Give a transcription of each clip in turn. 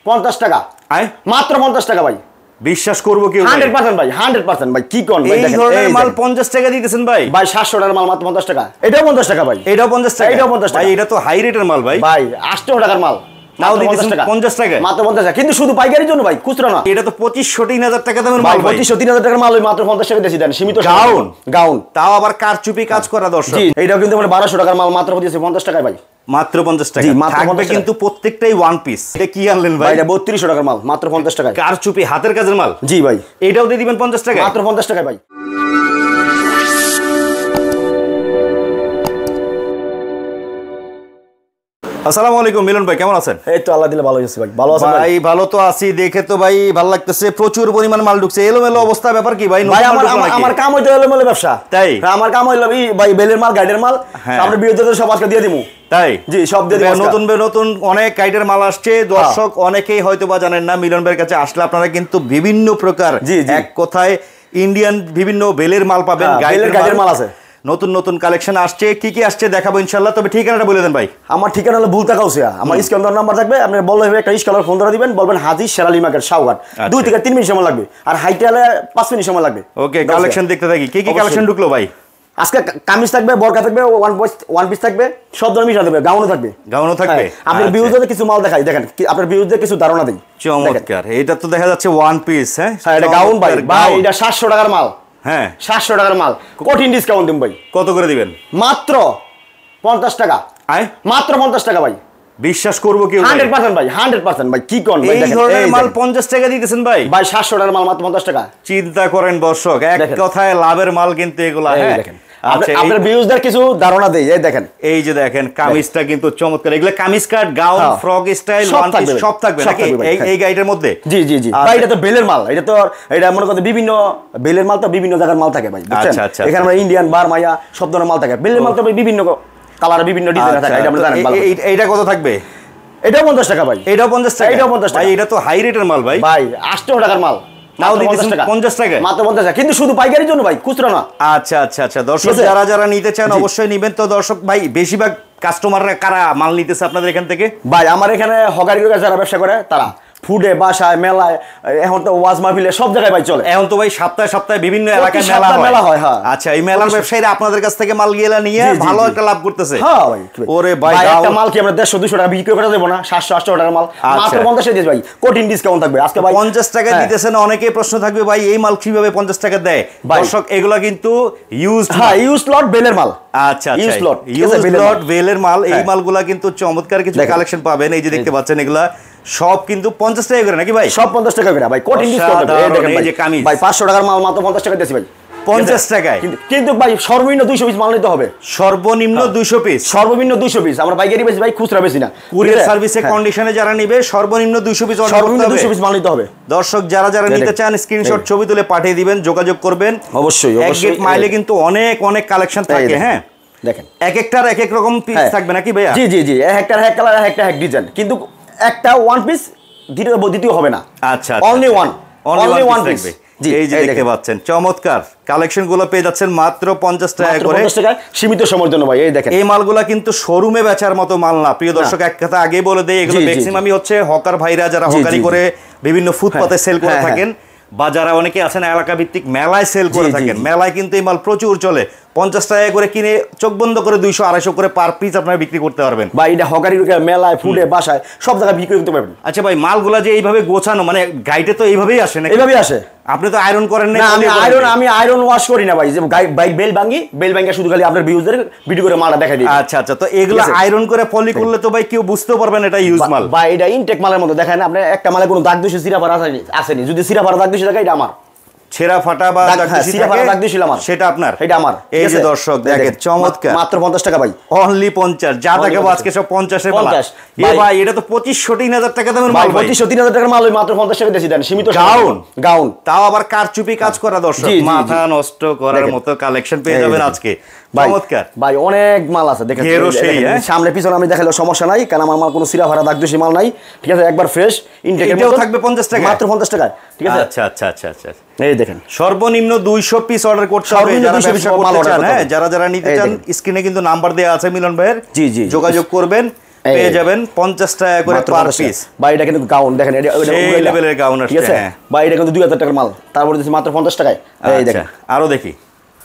50 টাকা মাত্র 50 টাকা ভাই বিশ্বাস করবো কি 100% ভাই 100% ভাই কি কোন ভাই এই ধরনের মাল 50 টাকা দিতেছেন ভাই ভাই 700 টাকার মাল মাত্র 50 টাকা এটাও 50 টাকা ভাই এটাও 50 টাকা এটাও 50 টাকা ভাই এটা তো হাই রেটের মাল ভাই ভাই 800 টাকার মাল নাও দিতেছেন 50 টাকা মাত্র 50 টাকা কিন্তু শুধু পাইকারির জন্য ভাই খুচরা না এটা তো 25-3000 টাকা দামের মাল ভাই 25-3000 টাকার মাল ওই মাত্র 50 টাকা দিয়েছি দেন সীমিত গাউন তাও আবার কারচুপি কাজ করা দর্শক জি এটাও কিন্তু মানে 1200 টাকার মাল মাত্র দিয়েছে 50 টাকায় ভাই মাত্র 50 টাকা থাকবে কিন্তু প্রত্যেকটাই ওয়ান পিস এটা কি আনলেন ভাই এটা 3200 টাকার মাল মাত্র 50 টাকায় কারচুপি হাতের কাজের মাল জি ভাই এটাও দিয়ে দিবেন 50 টাকা মাত্র 50 টাকায় ভাই আসসালামু আলাইকুম মিলন ভাই কেমন আছেন এই তো আল্লাহ দিলে ভালো আছি ভাই ভালো আছেন ভাই ভালো তো আছি দেখে তো ভাই ভালো লাগতেছে প্রচুর পরিমাণ মাল ঢুকছে এলোমেলো অবস্থা ব্যাপার কি ভাই ভাই আমার কাম হইতো এলোমেলো ব্যবসা তাই আমার কাম হইলো ভাই বেলের মাল গাইডের মাল আমরা বিরোধীদের সব আজকে দিয়ে দিমু তাই জি সব দিয়ে দিমু নতুন নতুন অনেক গাইডের মাল আসছে দর্শক অনেকেই হয়তো বা জানেন না মিলন ভাইয়ের কাছে আসলে আপনারা কিন্তু বিভিন্ন প্রকার এক কথায় ইন্ডিয়ান বিভিন্ন বেলের মাল পাবেন গাইডের মাল আছে নতুন নতুন কালেকশন আসছে কি কি আসছে দেখাবো ইনশাআল্লাহ তবে ঠিকানাটা বলে দেন ভাই আমার ঠিকানা হলো ভুলতা কাউসিয়া আমার স্ক্যানার নাম্বার থাকবে আপনি বললে একটা স্ক্যানার ফোন ধরে দিবেন বলবেন হাজি শেরালি মার্কেট সাউঘাট 2 থেকে 3 মিনিট সময় লাগবে আর হাইটে হলে 5 মিনিট সময় লাগবে ওকে কালেকশন দেখতে থাকি কি কি কালেকশন ঢুকলো ভাই আজকে কামিজ থাকবে বরকা থাকবে ওয়ান পিস থাকবে সব ধরনের মিশা থাকবে গাউনও থাকবে আপনার ভিউজে কিছু মাল দেখাই দেখেন আপনার ভিউজে কিছু ধারণা দেই চমৎকার এটা তো দেখা যাচ্ছে ওয়ান পিস হ্যাঁ এটা গাউন ভাই এটা 700 টাকার মাল হ্যাঁ 700 টাকার মাল কঠিন ডিসকাউন্ট দিন ভাই কত করে দিবেন মাত্র 50 টাকা মাত্র 50 টাকা ভাই বিশ্বাস করবো কি 100% ভাই 100% ভাই কি কোন ভাই এই ধরনের মাল 50 টাকা দিতেছেন ভাই ভাই 700 টাকার মাল মাত্র 50 টাকা চিন্তা করেন দর্শক এক কথায় লাভের মাল কিন্তু এগুলা হ্যাঁ দেখেন আপনার ভিউজদের কিছু ধারণা দেই এই দেখেন এই যে দেখেন কামিজটা কিন্তু চমৎকার এগুলা kameez cut gown frock style one piece সব থাকবে নাকি এই গাইডের মধ্যে জি জি জি ভাই এটা তো বেলের মাল এটা তো এটা মনে করতে বিভিন্ন বেলের মাল তো বিভিন্ন জায়গার মাল থাকে ভাই বুঝছেন এখানে আমরা ইন্ডিয়ান বারমাইয়া সব ধরনের মাল থাকে বেলের মাল তো বিভিন্ন কালারে বিভিন্ন ডিজাইন থাকে এটা আমরা জানেন ভালো এইটা কত থাকবে এটাও 50 টাকা ভাই এটাও 50 টাকা এটাও 50 টাকা ভাই এটা তো হাই রেটের মাল ভাই ভাই 800 টাকার মাল নাও দিতেছেন 50 টাকা মাত্র 50 টাকা কিন্তু শুধু পাইকারির জন্য ভাই খুচরা না আচ্ছা আচ্ছা আচ্ছা দর্শক যারা নিতে চান অবশ্যই নেবেন তো দর্শক ভাই বেশিরভাগ কাস্টমাররা কারা মাল নিতেছে আপনাদের এখান থেকে ভাই আমার এখানে হকারি যারা ব্যবসা করে তারা ফুডে বাসায় মেলায় এখন তো ওয়াজ মাহফিলে সব জায়গায় ভাই চলে এখন তো ভাই সপ্তাহে সপ্তাহে বিভিন্ন এলাকায় মেলা হয় হ্যাঁ আচ্ছা এই মেলার ব্যবসায়ীরা আপনাদের কাছ থেকে মাল গিয়ে নিয়ে ভালো একটা লাভ করতেছে হ্যাঁ ভাই ওরে ভাই একটা মাল কি আমরা 150-200 টাকা বিক্রি করে দেব না 700-800 টাকার মাল মাত্র 50 টাকা দিয়েছি ভাই কঠিন ডিসকাউন্ট থাকবে আজকে ভাই 50 টাকা দিতেছেন অনেকেই প্রশ্ন থাকবে ভাই এই মাল কিভাবে 50 টাকা দেয় দর্শক এগুলা কিন্তু ইউজড হ্যাঁ ইউজড লট বেলের মাল আচ্ছা ইউজড লট বেলের মাল এই মালগুলা কিন্তু চমৎকার কিছু কালেকশন পাবেন এই যে দেখতে পাচ্ছেন এগুলা সব কিন্তু 50 টাকা করে নাকি ভাই সব 50 টাকা করে ভাই কঠিন ডিসকাউন্ট এই যে কামিজ ভাই 500 টাকার মাল মাত্র 50 টাকা দিয়েছি ভাই 50 টাকায় কিন্তু ভাই সর্বনিম্ন 200 পিস মাল নিতে হবে সর্বনিম্ন 200 পিস সর্বনিম্ন 200 পিস আমরা পাইকারি বেশি ভাই খুচরা বেশি না কুরিয়ার সার্ভিসে কন্ডিশনে যারা নেবে সর্বনিম্ন 200 পিস অর্ডার করতে হবে 200 পিস মাল নিতে হবে দর্শক যারা নিতে চান স্ক্রিনশট ছবি তুলে পাঠিয়ে দিবেন যোগাযোগ করবেন অবশ্যই এক গেট মাইলে কিন্তু অনেক কালেকশন থাকে হ্যাঁ দেখেন এক একটার এক এক রকম পিস থাকবে নাকি ভাইয়া জি জি জি এক একটার এক কালার এক একটা এক ডিজাইন কিন্তু একটা ওয়ান পিস দ্বিতীয় হবে না আচ্ছা অনলি ওয়ান পিস এই যে দেখতে পাচ্ছেন চমৎকার কালেকশন গুলো পেয়ে যাচ্ছেন মাত্র 50 টাকা করে 50 টাকা সীমিত সময়ের জন্য ভাই এই দেখেন এই মালগুলা কিন্তু শোরুমে বেচার মতো মাল না প্রিয় দর্শক এক কথা আগে বলে দেই এগুলো ম্যাক্সিমামই হচ্ছে হকার ভাইরা যারা হকারি করে বিভিন্ন ফুটপাতে সেল করে থাকেন বা যারা অনেকে আছেন এলাকা ভিত্তিক মেলায় সেল করে থাকেন মেলায় কিন্তু এই মাল প্রচুর চলে 50 টাকা করে কিনে চোখ বন্ধ করে 200-250 করে পার পিস আপনারা বিক্রি করতে পারবেন ভাই এটা হকারি মেলায় ফুডে বাসায় সব জায়গায় বিক্রি করতে পারবেন আচ্ছা ভাই মালগুলা যে এইভাবে গোছানো মানে গাইডে তো এইভাবেই আসে না এইভাবেই আসে আপনি তো আয়রন করেন না আমি আয়রন ওয়াশ করি না ভাই যে বেল ভাঙি শুধু খালি আপনার ভিউজদের ভিডিও করে মালটা দেখাই দিই আচ্ছা আচ্ছা তো এগুলো আয়রন করে পলি করলে তো ভাই কেউ বুঝতেও পারবেন এটা ইউজ মাল ভাই এটা ইনটেক মালের মতো দেখেন আপনি একটা মালে কোনো দাগ দোষে সিরা ফাটা আসেনি যদি সিরা ফাটা দাগ দোষে থাকে এটা আমার ছেঁড়া ফাটা বা দাগ দিয়েছিলাম সেটা আপনার এটা আমার এই যে দর্শক দেখেন চমৎকার মাত্র 50 টাকা ভাই অনলি 50 যা টাকা আজকে সব 50 এর মাল এ ভাই এটা তো 25-3000 টাকা দামের মাল ভাই 25-3000 টাকার মাল ওই মাত্র 50 টাকা দিয়েছি দেন সীমিত গাউন তাও আবার কারচুপি কাজ করা দর্শক মাথা নষ্ট করার মতো কালেকশন পেয়ে যাবেন আজকে চমৎকার ভাই অনেক মাল আছে দেখেন সামনে পিছনে আমি দেখালে সমস্যা নাই কারণ আমার মাল কোনো সিরা ফাটা দাগ দোষী মাল নাই ঠিক আছে একবার ফ্রেশ ইনটেকের মতো থাকবে 50 টাকা মাত্র 50 টাকা ঠিক আছে আচ্ছা আচ্ছা আচ্ছা আচ্ছা এই দেখেন সর্বনিম্ন 200 পিস অর্ডার করতে হবে যারা ব্যবসা করতে চান হ্যাঁ যারা নিতে চান স্ক্রিনে কিন্তু নাম্বার দেয়া আছে মিলন ভাইয়ের জি জি যোগাযোগ করবেন পেয়ে যাবেন 50 টাকা করে পার পিস। ভাই এটা কিন্তু গাউন দেখেন, এটা এই লেভেলের গাউন আছে। ঠিক আছে ভাই, এটা কিন্তু 2000 টাকার মাল, তারপরে দিচ্ছি মাত্র 50 টাকায়। এই দেখেন আরো দেখি,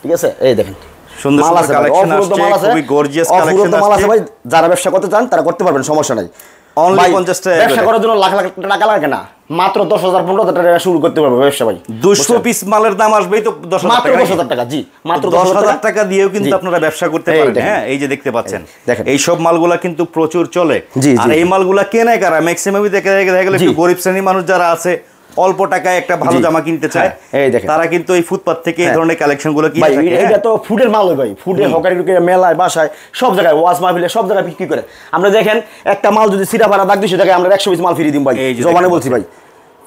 ঠিক আছে এই দেখেন সুন্দর সুন্দর কালেকশন আসছে, খুবই গর্জিয়াস কালেকশন আছে ভাই। যারা ব্যবসা করতে চান তারা করতে পারবেন, সমস্যা নাই। অনলি 50 টাকা। ব্যবসা করার জন্য লাখ লাখ টাকা লাগে না, মাত্র 10,000 15,000 টাকা শুরু করতে পারবে ব্যবসা ভাই। 200 পিস মালের দাম আসবেই তো 10,000 টাকা, মাত্র 10,000 টাকা। জি মাত্র 10,000 টাকা দিয়েও কিন্তু আপনারা ব্যবসা করতে পারেন। হ্যাঁ এই যে দেখতে পাচ্ছেন, এই সব মালগুলা কিন্তু প্রচুর চলে। আর এই মালগুলা কেনে কারা? ম্যাক্সিমামই দেখা গেল একটু গরিব শ্রেণীর মানুষ যারা আছে, অল্প টাকায় একটা ভালো জামা কিনতে চায়, তারা কিন্তু এই ফুটপাত থেকে এই ধরনের কালেকশন গুলো কিনে থাকে। এটা তো ফুডের মাল ভাই, ফুডের হকারি মেলায় বাসায় সব জায়গায় ওয়াজ মাহফিলে সব জায়গায় বিক্রি করে। আমরা দেখেন একটা মাল যদি সিরা ভাড়া দাগ 200 টাকায় আমরা 100 পিস মাল ফ্রি দিই ভাই, জমানে বলছি ভাই।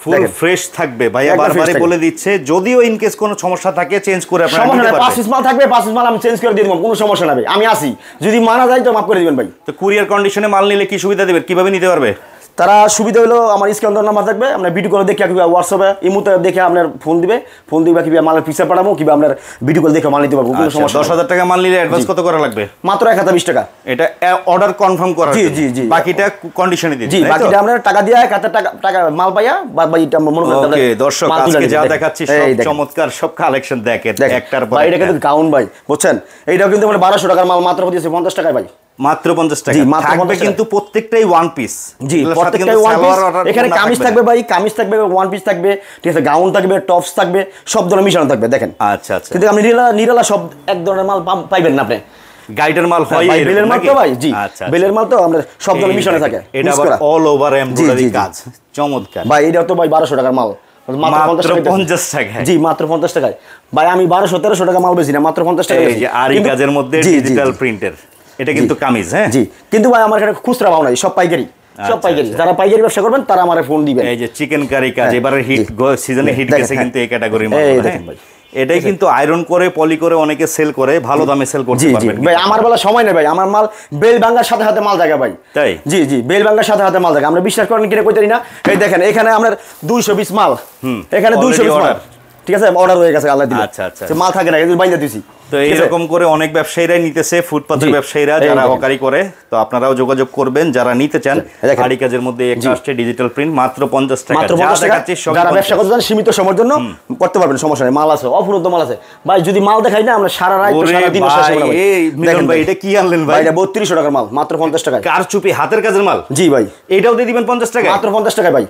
ফুল ফ্রেশ থাকবে ভাইয়া, বারবারই বলে দিচ্ছে। যদিও ইন কেস কোনো সমস্যা থাকে চেঞ্জ করে আপনারা নিতে পারবেন। 5 পিস মাল থাকবে, 5 পিস মাল আমি চেঞ্জ করে দিয়ে দেব, কোনো সমস্যা না ভাই। আমি আসি, যদি মানা যায় তো মাফ করে দিবেন ভাই। তো কুরিয়ার কন্ডিশনে মাল নিলে কি সুবিধা দিবেন, কিভাবে নিতে পারবে? তারা সুবিধা হলো আমার স্ক্যান নাম্বার থাকবে, আপনার ভিডিও করে দেখে কিংবা হোয়াটসঅ্যাপে ইমুতে দেখে আপনার ফোন দিবে কিংবা মালের পিকচার পাঠাবো কিংবা আপনার ভিডিও করে দেখে মাল নিতে পারবো, কোনো সমস্যা। 10,000 টাকা মাল নিলে অ্যাডভান্স কত করা লাগবে? মাত্র 1020 টাকা। এটা অর্ডার কনফার্ম করা। জি জি জি, বাকিটা কন্ডিশনে দিন। জি বাকিটা আমরা টাকা দিয়ে 1000 টাকা মাল পাইয়া বা এটা মনে করেন। ওকে দর্শক, আজকে যা দেখাচ্ছি সব চমৎকার সব কালেকশন দেখেন একটার পর। ভাই এটা কিন্তু গাউন ভাই, বুঝছেন? এইটাও কিন্তু মানে 1200 টাকার মাল মাত্র দিয়েছে 50 টাকায় ভাই, মাত্র 50 টাকা। থাকবে কিন্তু প্রত্যেকটাই ওয়ান পিস। জি প্রত্যেকটাই ওয়ান পিস। এখানে কামিজ থাকবে ভাই, কামিজ থাকবে, ওয়ান পিস থাকবে, ঠিক আছে, গাউন থাকবে, টপস থাকবে, সব ধরনের মিশানো থাকবে দেখেন। আচ্ছা আচ্ছা, কিন্তু আপনি নিরালা সব এক ধরনের মাল পাইবেন না আপনি। গাইডের মাল হয়, বেলের মাল তো ভাই। জি বেলের মাল তো আমরা সব ধরনের মিশানো থাকে। এটা আবার অল ওভার এমব্রয়ডারি কাজ, চমৎকার ভাই। এটা তো ভাই 1200 টাকার মাল, মাত্র 50 টাকায়। জি মাত্র 50 টাকায় ভাই। আমি 1200-1300 টাকা মাল বেশি না, মাত্র 50 টাকা। এই যে আরি কাজের মধ্যে ডিজিটাল প্রিন্টের, এটা কিন্তু কামিজ। হ্যাঁ জি, কিন্তু ভাই আমার এখানে খুচরা পাও নাই, সব পাইকারি, সব পাইকারি। যারা পাইকারি ব্যবসা করবেন তারা আমারে ফোন দিবেন। এই যে চিকেন কারি কাজ এবারে হিট সিজনে হিট গেছে কিন্তু এই ক্যাটাগরির মাল। এটাই কিন্তু আয়রন করে পলি করে অনেকে সেল করে, ভালো দামে সেল করতে পারবেন। ভাই আমার বেলা সময় নেই ভাই, আমার মাল বেল ভাঙার সাথে সাথে মাল জায়গা ভাই। তাই জি জি, বেল ভাঙার সাথে সাথে মাল জায়গা। আমরা বিশ্বাস করেন কিনে কইতারি না। এই দেখেন এখানে আপনার 220 মাল, এখানে 220 মাল, ঠিক আছে, অর্ডার হয়ে গেছে আল্লাহ দিলে। আচ্ছা আচ্ছা, মাল থাকে না, কিন্তু বাইন্দা দিছি। তো এইরকম করে অনেক ব্যবসায়ীরাই নিতেছে, ফুটপাতের ব্যবসায়ীরা যারা হকারি করে। তো আপনারাও যোগাযোগ করবেন যারা নিতে চান। আরি কাজের মধ্যে একটা আসছে ডিজিটাল প্রিন্ট, মাত্র 50 টাকা। মাত্র 50 টাকা। যারা ব্যবসা করতে চান সীমিত সময়ের জন্য করতে পারবেন, সমস্যা নেই। মাল আছে, অফুরন্ত মাল আছে ভাই। যদি মাল দেখাই না আমরা সারা রাত সারা দিন শেষ হবে না ভাই। দেখেন ভাই এটা কি আনলেন ভাই? এটা 3200 টাকার মাল, মাত্র 50 টাকায়। কারচুপি হাতের কাজের মাল। জি ভাই, এটাও দিয়ে দিবেন 50 টাকা, মাত্র 50 টাকায় ভাই।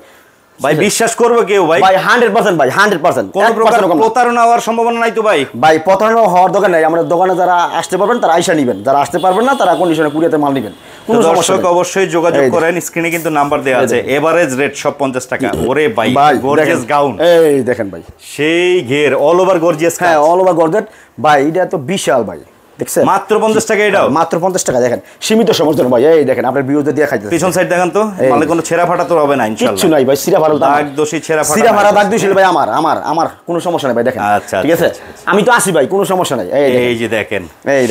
ভাই বিশ্বাস করবে কেউ ভাই? ভাই 100% ভাই, 100%। কোন প্রকার প্রতারণা হওয়ার সম্ভাবনা নাই তো ভাই? ভাই প্রতারণা হওয়ার দরকার নাই। আমাদের দোকানে যারা আসতে পারবেন তারা আইসা নেবেন, যারা আসতে পারবেন না তারা কন্ডিশনে কুরিয়াতে মাল নেবেন। কোন দর্শক অবশ্যই যোগাযোগ করেন, স্ক্রিনে কিন্তু নাম্বার দেওয়া আছে। এভারেজ রেট সব 50 টাকা। ওরে ভাই গর্জিয়াস গাউন, এই দেখেন ভাই, সেই ঘের অল ওভার গর্জিয়াস। হ্যাঁ অল ওভার গর্জিয়াস ভাই। এটা তো বিশাল ভাই, দেখছেন? মাত্র 50 টাকা। এটাও মাত্র 50 টাকা। দেখেন সীমিত সময়ের জন্য ভাই। এই দেখেন আপনার ভিউতে দিয়ে খাইতে। পিছন সাইড দেখেন তো, মানে কোনো ছেঁড়া ফাটা তো হবে না ইনশাআল্লাহ। কিছু নাই ভাই, সিরা ফাটা দাগ দোষী ছেঁড়া ফাটা, সিরা ফাটা দাগ দোষী ভাই আমার কোনো সমস্যা নাই ভাই। দেখেন আচ্ছা ঠিক আছে, আমি তো আসি ভাই, কোনো সমস্যা নাই। এই যে দেখেন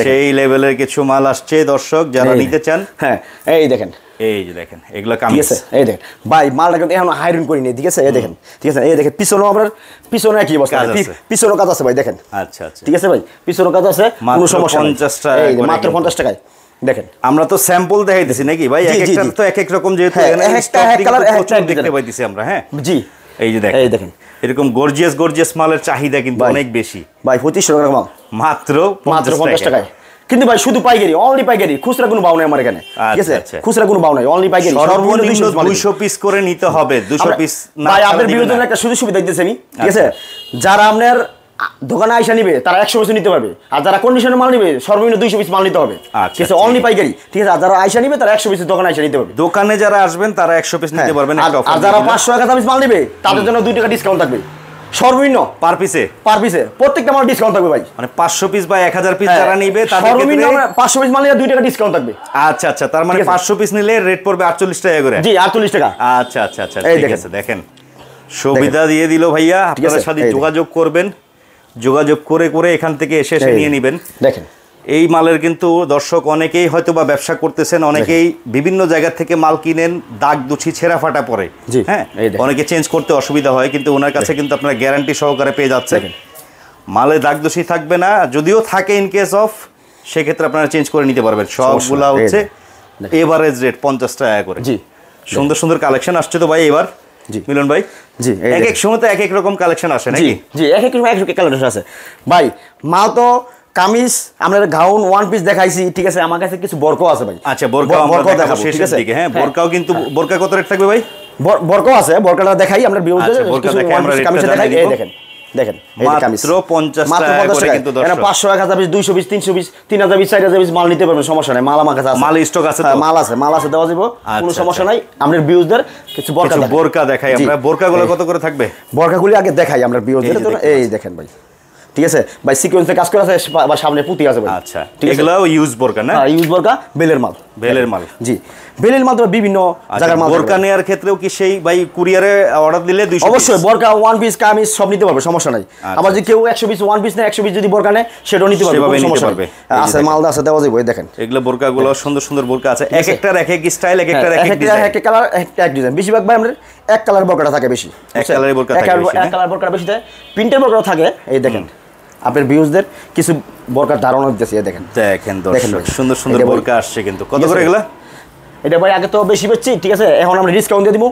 সেই লেভেলের কিছু মাল আসছে দর্শক যারা নিতে চান। হ্যাঁ এই দেখেন, এই যে দেখেন এগুলা কামিজ। এই দেখেন ভাই মালটা কিন্তু এখন আয়রন করিনি, ঠিক আছে? এই দেখেন, ঠিক আছে? এই দেখেন পিছনেও আপনার পিছনে কি অবস্থা, পিছনেও কাজ আছে ভাই। দেখেন আচ্ছা আচ্ছা, ঠিক আছে ভাই, পিছনেও কাজ আছে, কোনো সমস্যা নাই। 50 টাকা, মাত্র 50 টাকায়। দেখেন আমরা তো স্যাম্পল দেখাইতেছি নাকি ভাই? এক একটা তো এক এক রকম, যেহেতু এক কালার দেখতে পাইতেছি আমরা। হ্যাঁ জি, এই যে দেখেন, এই দেখেন এরকম গর্জিয়াস মালের চাহিদা কিন্তু অনেক বেশি ভাই। 2500 টাকা মাল, মাত্র 50 টাকায়। কিন্তু ভাই শুধু পাইকারি, অনলি পাইকারি, খুচরা কোনো বাউ নাই আমার এখানে, ঠিক আছে? খুচরা কোনো বাউ নাই, অনলি পাইকারি। সর্বনিম্ন 200 পিস করে নিতে হবে। 200 পিস না ভাই আপনার বিরুদ্ধে একটা সুযোগ সুবিধা দিতেছি আমি, ঠিক আছে? যারা আপনার দোকানে আইসা নিবে তারা 100 পিস নিতে পারবে, আর যারা কন্ডিশনে মাল নিবে সর্বনিম্ন 200 পিস মাল নিতে হবে, ঠিক আছে? অনলি পাইকারি, ঠিক আছে? আর যারা আইসা নিবে তারা 100 পিস দোকানে আইসা নিতে পারবে। দোকানে যারা আসবেন তারা 100 পিস নিতে পারবেন। আর যারা 500 টাকা পিস মাল নিবে তাদের জন্য 2 টাকা ডিসকাউন্ট থাকবে সর্বনিম্ন পার পিসে। প্রত্যেকটা মাল ডিসকাউন্ট থাকবে ভাই। মানে 500 পিস বা 1000 পিস যারা নিবে তাদের সর্বনিম্ন 500 পিস মাল নিলে 2 টাকা ডিসকাউন্ট থাকবে। আচ্ছা আচ্ছা, তার মানে 500 পিস নিলে রেট পড়বে 48 টাকা করে। জি 48 টাকা। আচ্ছা আচ্ছা আচ্ছা, ঠিক আছে। দেখেন সুবিধা দিয়ে দিল ভাইয়া, আপনারা সাথে যোগাযোগ করবেন, যোগাযোগ করে করে এখান থেকে এসে নিয়ে নেবেন। দেখেন এই মালের কিন্তু দর্শক অনেকেই হয়তো বা ব্যবসা করতেছেন, অনেকেই বিভিন্ন জায়গা থেকে মাল কিনেন, দাগ দুছি ছেঁড়া ফাটা পরে। হ্যাঁ অনেকে চেঞ্জ করতে অসুবিধা হয়, কিন্তু ওনার কাছে কিন্তু আপনারা গ্যারান্টি সহকারে পেয়ে যাচ্ছেন। মালে দাগ দোষী থাকবে না, যদিও থাকে ইন কেস অফ, সেক্ষেত্রে আপনারা চেঞ্জ করে নিতে পারবেন। সবগুলা হচ্ছে এভারেজ রেট 50 টাকা করে। জি, সুন্দর সুন্দর কালেকশন আসছে তো ভাই এবার। জি মিলন ভাই, জি এক এক সময় তো এক এক রকম কালেকশন আসে জি নাকি? জি, এক এক কালেকশন আছে ভাই। মাল তো কামিজ, আমরা গাউন ওয়ান পিস দেখাইছি, ঠিক আছে। আমার কাছে কিছু বরকাও আছে ভাই। আচ্ছা, বোরকা আমরা দেখাবো শেষের দিকে। হ্যাঁ, বোরকাও কিন্তু, বোরকা কত রেট থাকবে ভাই? বরকাও আছে, বরকাটা দেখাই আমরা ভিউতে। বোরকা দেখাই আমরা, কামিজ দেখাই, এই দেখেন দেখেন, এই যে কামিজ মাত্র 50 টাকা করে কিন্তু দর্শক। 500 1000 piece 200 piece 300 piece 3000 piece 4000 piece মাল নিতে পারবেন, সমস্যা নাই। মাল আমার কাছে আছে, মাল স্টক আছে তো? মাল আছে দেওয়া যাবে, কোনো সমস্যা নাই। আমরা ভিউজদের কিছু বোরকা দেখাই আমরা। বোরকাগুলো কত করে থাকবে? বোরকাগুলি আগে দেখাই আমরা ভিউজদের। এই দেখেন ভাই, ঠিক আছে ভাই, সিকোয়েন্সে কাজ করা আছে বা সামনে পুঁতি আছে ভাই। আচ্ছা, এগুলাও ইউজ বোরকা না? হ্যাঁ, ইউজ বোরকা, বেলের মাল। বেলের মাল, জি, বেলের মাল তো বিভিন্ন জায়গার মাল। বোরকা নেওয়ার ক্ষেত্রেও কি সেই ভাই কুরিয়ারে অর্ডার দিলে 200 অবশ্যই বোরকা ওয়ান পিস কামিজ সব নিতে পারবে, সমস্যা নাই। আবার যদি কেউ 100 পিস ওয়ান পিস না 100 পিস যদি বোরকা নেয় সেটাও নিতে পারবে, কোনো সমস্যা নেই। আছে মাল আছে, দেওয়া যাবে। দেখেন এগুলো বোরকাগুলো সুন্দর সুন্দর বোরকা আছে, এক একটার এক এক স্টাইল, এক একটার এক এক ডিজাইন, এক এক কালার, এক ডিজাইন। বেশিরভাগ ভাই আমাদের এক কালার বোরকাটা থাকে বেশি, এক কালারের বোরকা থাকে বেশি, এক কালার বোরকাটা বেশি থাকে, প্রিন্টের বোরকাটা থাকে। এই দেখেন আপনার ভিউজদের কিছু বোরকার ধারণা দিতেছি। দেখেন দেখেন দর্শক, সুন্দর সুন্দর বোরকা আসছে কিন্তু। কত করে এগুলা? এটা ভাই আগে তো বেশি বেচছি, ঠিক আছে। এখন আমরা ডিসকাউন্ট দিয়ে দিব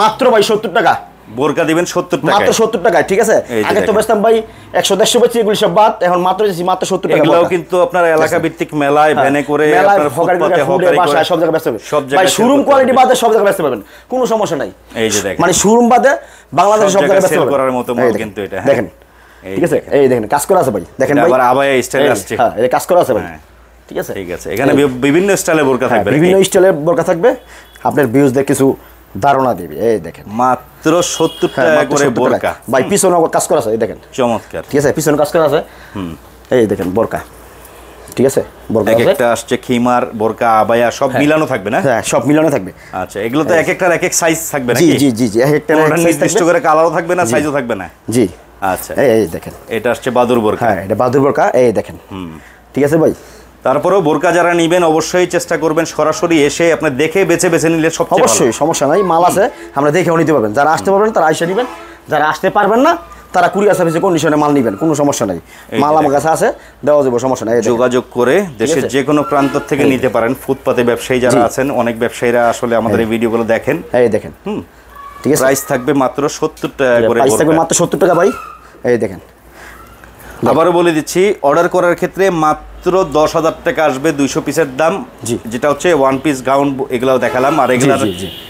মাত্র ভাই 70 টাকা। বোরকা দিবেন 70 টাকা, মাত্র 70 টাকায়, ঠিক আছে। আগে তো বেচতাম ভাই 100 150 বেচছি, এগুলি সব বাদ। এখন মাত্র দিছি মাত্র 70 টাকা। এগুলাও কিন্তু আপনার এলাকা ভিত্তিক মেলায় ভ্যানে করে, আপনার ফুটপাতে হকারি করে সব জায়গায় বেচতে পারবেন। সব জায়গায় ভাই শোরুম কোয়ালিটি বাদে সব জায়গায় বেচতে পারবেন, কোনো সমস্যা নাই। এই যে দেখেন, মানে শোরুম বাদে বাংলাদেশে সব জায়গায় বেচতে সেল পারবেন করার মতো মাল কিন্তু এটা। দেখেন, ঠিক আছে। এই দেখেন কাজ করা আছে ভাই, দেখেন ভাই, আবার আবায়া স্টাইল আসছে। হ্যাঁ, এই কাজ করা আছে ভাই, ঠিক আছে। ঠিক আছে, এখানে বিভিন্ন স্টাইলের বোরকা থাকবে, বিভিন্ন স্টাইলের বোরকা থাকবে। আপনার ভিউজদের কিছু ধারণা দিবে। এই দেখেন মাত্র 70 টাকা করে বোরকা ভাই। পিছনে কাজ করা আছে, এই দেখেন, চমৎকার, ঠিক আছে। পিছনে কাজ করা আছে, এই দেখেন বোরকা, ঠিক আছে। বোরকা আছে, একটা আসছে খিমার, বোরকা, আবায়া সব মিলানো থাকবে না? হ্যাঁ, সব মিলানো থাকবে। আচ্ছা, এগুলো তো এক একটার এক এক সাইজ থাকবে নাকি? জি জি জি জি, এক একটা নির্দিষ্ট করে কালারও থাকবে না, সাইজও থাকবে না? জি। আচ্ছা, এই দেখেন, এটা আসছে বাদুর বোরকা। হ্যাঁ, এটা বাদুর বোরকা। এই দেখেন, ঠিক আছে ভাই। তারপরেও বোরকা যারা নিবেন অবশ্যই চেষ্টা করবেন সরাসরি এসে আপনি দেখে বেছে বেছে নিলে সবচেয়ে ভালো। অবশ্যই, সমস্যা নাই, মাল আছে, আমরা দেখেও নিতে পারবেন। যারা আসতে পারবেন তারা আইসা নিবেন, যারা আসতে পারবেন না তারা কুরিয়ার সার্ভিসে কন্ডিশনে মাল নিবেন, কোনো সমস্যা নাই। মাল আমার কাছে আছে, দেওয়া যাবে, সমস্যা নাই। যোগাযোগ করে দেশের যে কোনো প্রান্ত থেকে নিতে পারেন। ফুটপাতে ব্যবসায়ী যারা আছেন, অনেক ব্যবসায়ীরা আসলে আমাদের এই ভিডিওগুলো দেখেন। এই দেখেন, ঠিক আছে। প্রাইস থাকবে মাত্র 70 টাকা করে, প্রাইস থাকবে মাত্র 70 টাকা ভাই। এই দেখেন, আবারও বলে দিচ্ছি, অর্ডার করার ক্ষেত্রে মাত্র 10,000 টাকা আসবে 200 পিসের দাম, যেটা হচ্ছে ওয়ান পিস গাউন, এগুলাও দেখালাম। আর এগুলার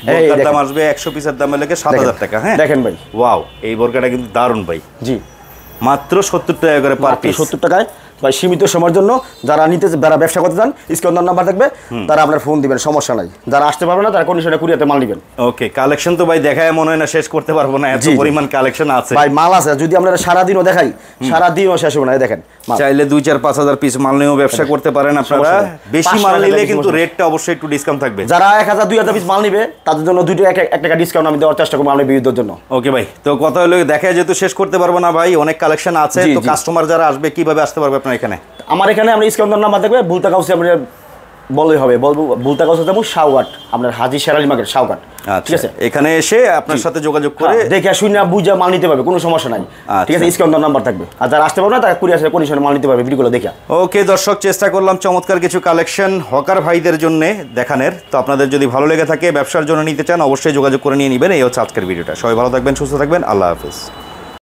বোরকার দাম আসবে 100 পিসের দাম হলে 7,000 টাকা। হ্যাঁ দেখেন ভাই, ওয়াও, এই বোরকাটা কিন্তু দারুণ ভাই। জি, মাত্র 70 টাকা করে পার পিস। 70 টাকায় ভাই, সীমিত সময়ের জন্য। যারা নিতে, যারা ব্যবসা করতে চান, স্ক্রিনে নাম্বার থাকবে, তারা আপনার ফোন দিবেন, সমস্যা নাই। যারা আসতে পারবে না তারা কন্ডিশনে কুরিয়াতে মাল নেবেন। ওকে, কালেকশন তো ভাই দেখায় মনে হয় না শেষ করতে পারবো না, এত পরিমাণ কালেকশন আছে ভাই। মাল আছে, যদি আমরা সারা দিনও দেখাই, সারা দিনও শেষ হবে না। দেখেন, চাইলে 2-4-5 পিস মাল নিয়েও ব্যবসা করতে পারেন আপনারা। বেশি মাল নিলে কিন্তু রেটটা অবশ্যই একটু ডিসকাউন্ট থাকবে। যারা 1000-2000 পিস মাল নিবে তাদের জন্য 1 টাকা ডিসকাউন্ট আমি দেওয়ার চেষ্টা করবো আমাদের বিরুদ্ধের জন্য। ওকে ভাই, তো কথা হলো দেখায় যেহেতু শেষ করতে পারবো না ভাই, অনেক কালেকশন আছে। তো কাস্টমার যারা আসবে কিভাবে আসতে পারবে আপনার এখানে? আমার এখানে আমরা স্ক্রিনের নাম্বার থাকবে, ভুলতা কাউসে আমরা বললেই হবে, বলবো ভুলতা কাউসে যাবো শাওঘাট, আপনার হাজি শেরালি মার্কেট শাওঘাট, ঠিক আছে। এখানে এসে আপনার সাথে যোগাযোগ করে দেখে শুনে বুঝে মাল নিতে পারবে, কোনো সমস্যা নাই, ঠিক আছে। স্ক্রিনের নাম্বার থাকবে। আর যারা আসতে পারবে না তারা কুরিয়ার কন্ডিশনে মাল নিতে পারবে ভিডিওগুলো দেখে। ওকে দর্শক, চেষ্টা করলাম চমৎকার কিছু কালেকশন হকার ভাইদের জন্য দেখানোর। তো আপনাদের যদি ভালো লেগে থাকে, ব্যবসার জন্য নিতে চান, অবশ্যই যোগাযোগ করে নিয়ে নেবেন। এই হচ্ছে আজকের ভিডিওটা। সবাই ভালো থাকবেন, সুস্থ থাকবেন, আল্লাহ হাফেজ।